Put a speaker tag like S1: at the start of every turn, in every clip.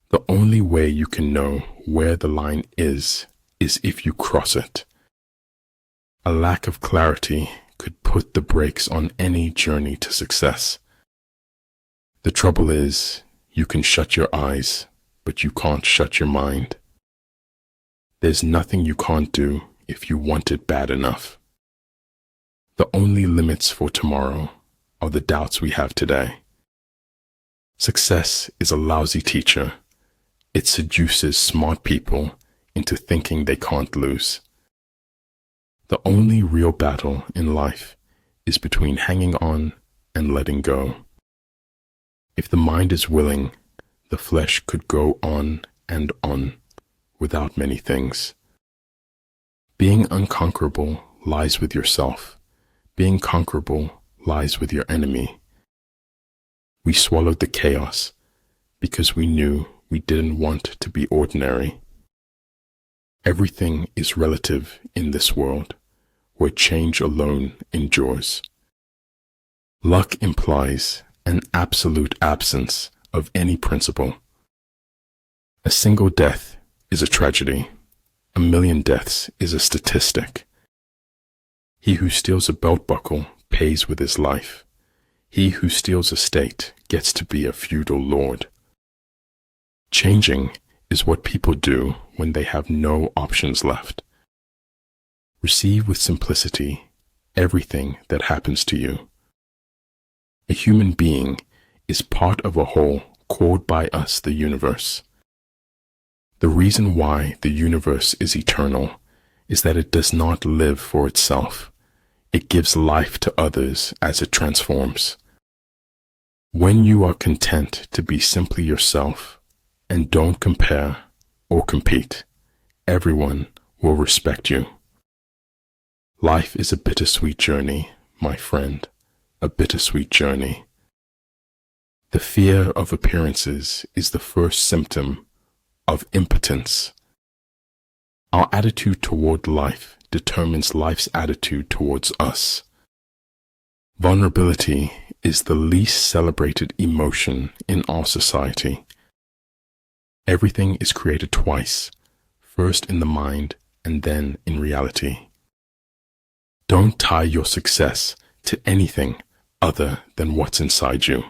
S1: The only way you can know where the line is if you cross it. A lack of clarity could put the brakes on any journey to success. The trouble is, you can shut your eyes, but you can't shut your mind. There's nothing you can't do if you want it bad enough. The only limits for tomorrow are the doubts we have today. Success is a lousy teacher. It seduces smart people into thinking they can't lose. The only real battle in life is between hanging on and letting go. If the mind is willing, the flesh could go on and on without many things. Being unconquerable lies with yourself. Being conquerable lies with your enemy. We swallowed the chaos because we knew we didn't want to be ordinary. Everything is relative in this world, where change alone endures. Luck implies an absolute absence of any principle. A single death is a tragedy. 1,000,000 deaths is a statistic. He who steals a belt buckle pays with his life. He who steals a state gets to be a feudal lord. Changing is what people do when they have no options left. Receive with simplicity everything that happens to you. A human being is part of a whole called by us the universe. The reason why the universe is eternal is that it does not live for itself. It gives life to others as it transforms. When you are content to be simply yourself and don't compare or compete, everyone will respect you. Life is a bittersweet journey, my friend, a bittersweet journey. The fear of appearances is the first symptom of impotence. Our attitude toward life determines life's attitude towards us. Vulnerability is the least celebrated emotion in our society. Everything is created twice, first in the mind and then in reality. Don't tie your success to anything other than what's inside you.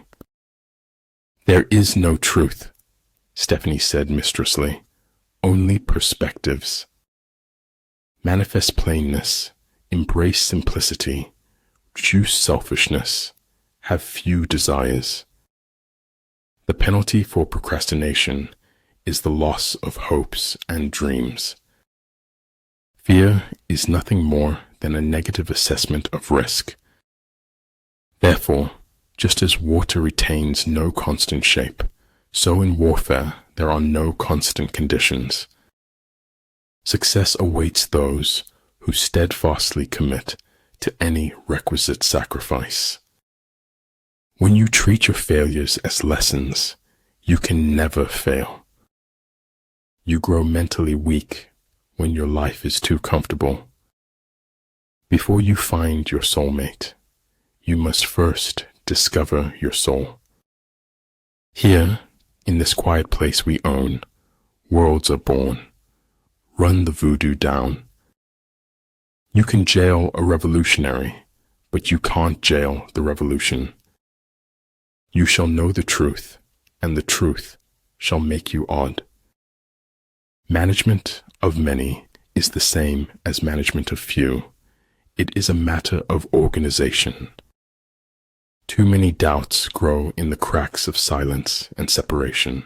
S1: There is no truth, Stephanie said mistressly, only perspectives. Manifest plainness, embrace simplicity, choose selfishness, have few desires. The penalty for procrastination is the loss of hopes and dreams. Fear is nothing more than a negative assessment of risk. Therefore, just as water retains no constant shape, so in warfare there are no constant conditions. Success awaits those who steadfastly commit to any requisite sacrifice. When you treat your failures as lessons, you can never fail. You grow mentally weak when your life is too comfortable. Before you find your soulmate, you must first discover your soul. Here, in this quiet place we own, worlds are born. Run the voodoo down. You can jail a revolutionary, but you can't jail the revolution. You shall know the truth, and the truth shall make you odd. Management of many is the same as management of few. It is a matter of organization. Too many doubts grow in the cracks of silence and separation.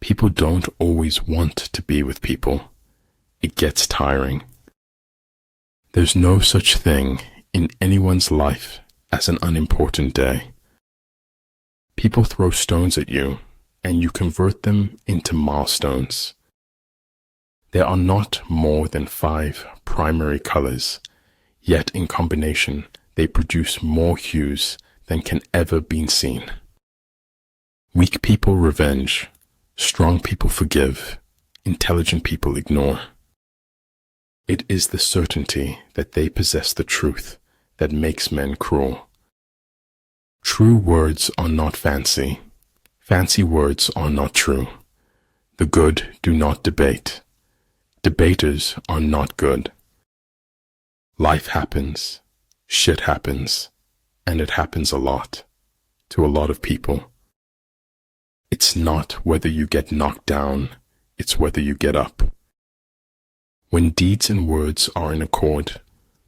S1: People don't always want to be with people. It gets tiring. There's no such thing in anyone's life as an unimportant day. People throw stones at you, and you convert them into milestones. There are not more than 5 primary colors, yet in combination they produce more hues than can ever be seen. Weak people revenge, strong people forgive, intelligent people ignore. It is the certainty that they possess the truth that makes men cruel. True words are not fancy. Fancy words are not true. The good do not debate. Debaters are not good. Life happens, shit happens, and it happens a lot, to a lot of people. It's not whether you get knocked down, it's whether you get up. When deeds and words are in accord,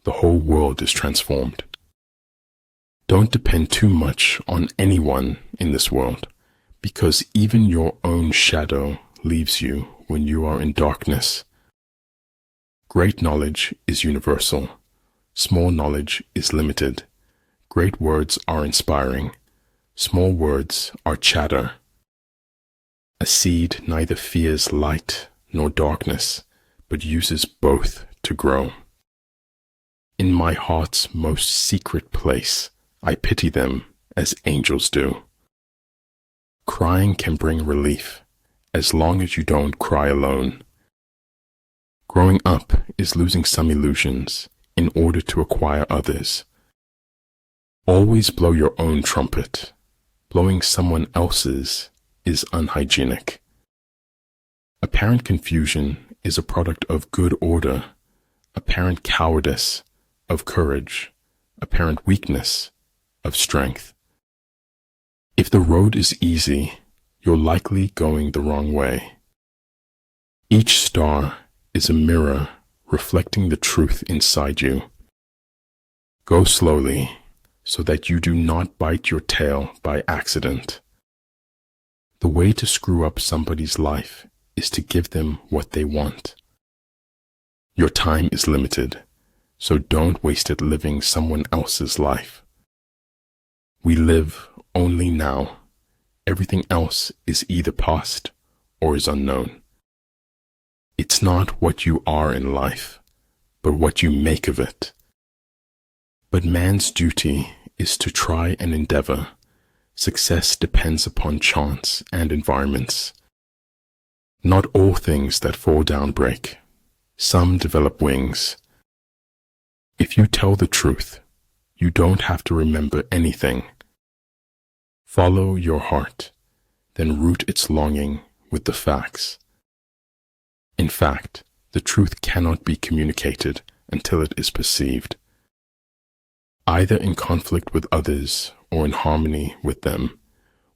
S1: the whole world is transformed. Don't depend too much on anyone in this world, because even your own shadow leaves you when you are in darkness. Great knowledge is universal. Small knowledge is limited. Great words are inspiring. Small words are chatter. A seed neither fears light nor darkness, but uses both to grow. In my heart's most secret place, I pity them as angels do. Crying can bring relief, as long as you don't cry alone. Growing up is losing some illusions in order to acquire others. Always blow your own trumpet. Blowing someone else's is unhygienic. Apparent confusion is a product of good order, apparent cowardice of courage, apparent weakness of strength. If the road is easy, you're likely going the wrong way. Each star is a mirror reflecting the truth inside you. Go slowly so that you do not bite your tail by accident. The way to screw up somebody's life is to give them what they want. Your time is limited, so don't waste it living someone else's life. We live only now. Everything else is either past or is unknown. It's not what you are in life, but what you make of it. But man's duty is to try and endeavor. Success depends upon chance and environments. Not all things that fall down break. Some develop wings. If you tell the truth, you don't have to remember anything. Follow your heart, then root its longing with the facts. In fact, the truth cannot be communicated until it is perceived. Either in conflict with others or in harmony with them,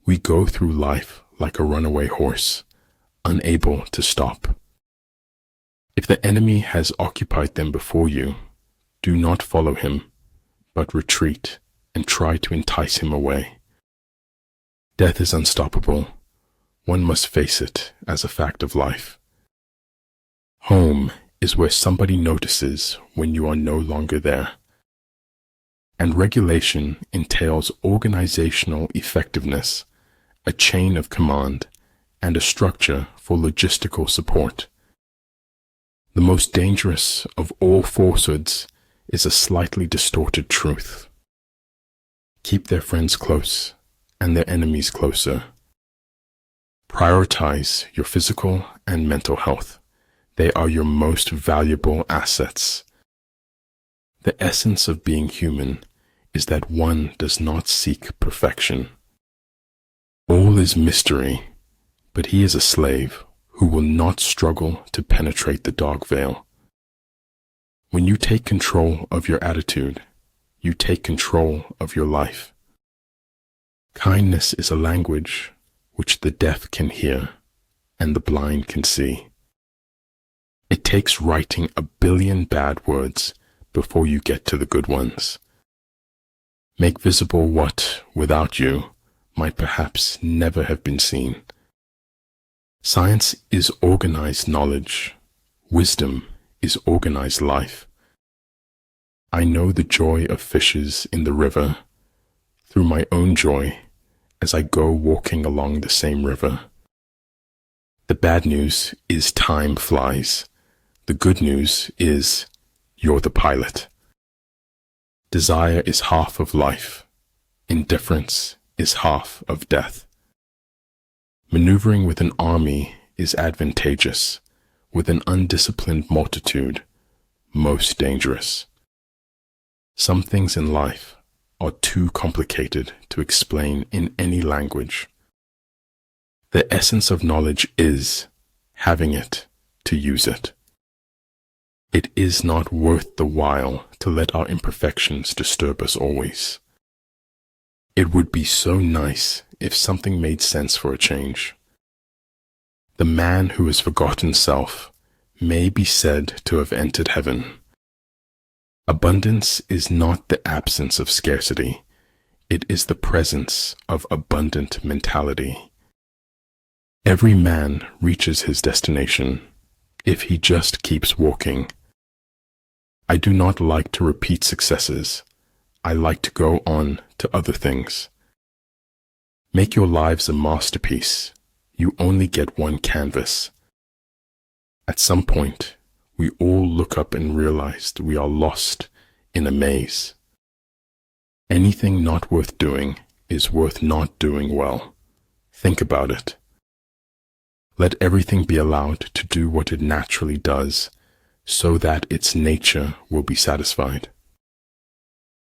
S1: we go through life like a runaway horse, unable to stop. If the enemy has occupied them before you, do not follow him, but retreat and try to entice him away. Death is unstoppable. One must face it as a fact of life. Home is where somebody notices when you are no longer there. And regulation entails organizational effectiveness, a chain of command, and a structure for logistical support. The most dangerous of all falsehoods is a slightly distorted truth. Keep their friends close and their enemies closer. Prioritize your physical and mental health. They are your most valuable assets. The essence of being human is that one does not seek perfection. All is mystery, but he is a slave who will not struggle to penetrate the dark veil. When you take control of your attitude, you take control of your life. Kindness is a language which the deaf can hear and the blind can see. It takes writing 1 billion bad words before you get to the good ones. Make visible what, without you, might perhaps never have been seen. Science is organized knowledge. Wisdom is organized life. I know the joy of fishes in the river through my own joy as I go walking along the same river. The bad news is time flies. The good news is you're the pilot. Desire is half of life. Indifference is half of death. Maneuvering with an army is advantageous. With an undisciplined multitude, most dangerous. Some things in life are too complicated to explain in any language. The essence of knowledge is having it to use it. It is not worth the while to let our imperfections disturb us always. It would be so nice if something made sense for a change. The man who has forgotten self may be said to have entered heaven. Abundance is not the absence of scarcity. It is the presence of abundant mentality. Every man reaches his destination if he just keeps walking. I do not like to repeat successes. I like to go on to other things. Make your lives a masterpiece. You only get one canvas. At some point, we all look up and realize that we are lost in a maze. Anything not worth doing is worth not doing well. Think about it. Let everything be allowed to do what it naturally does, so that its nature will be satisfied.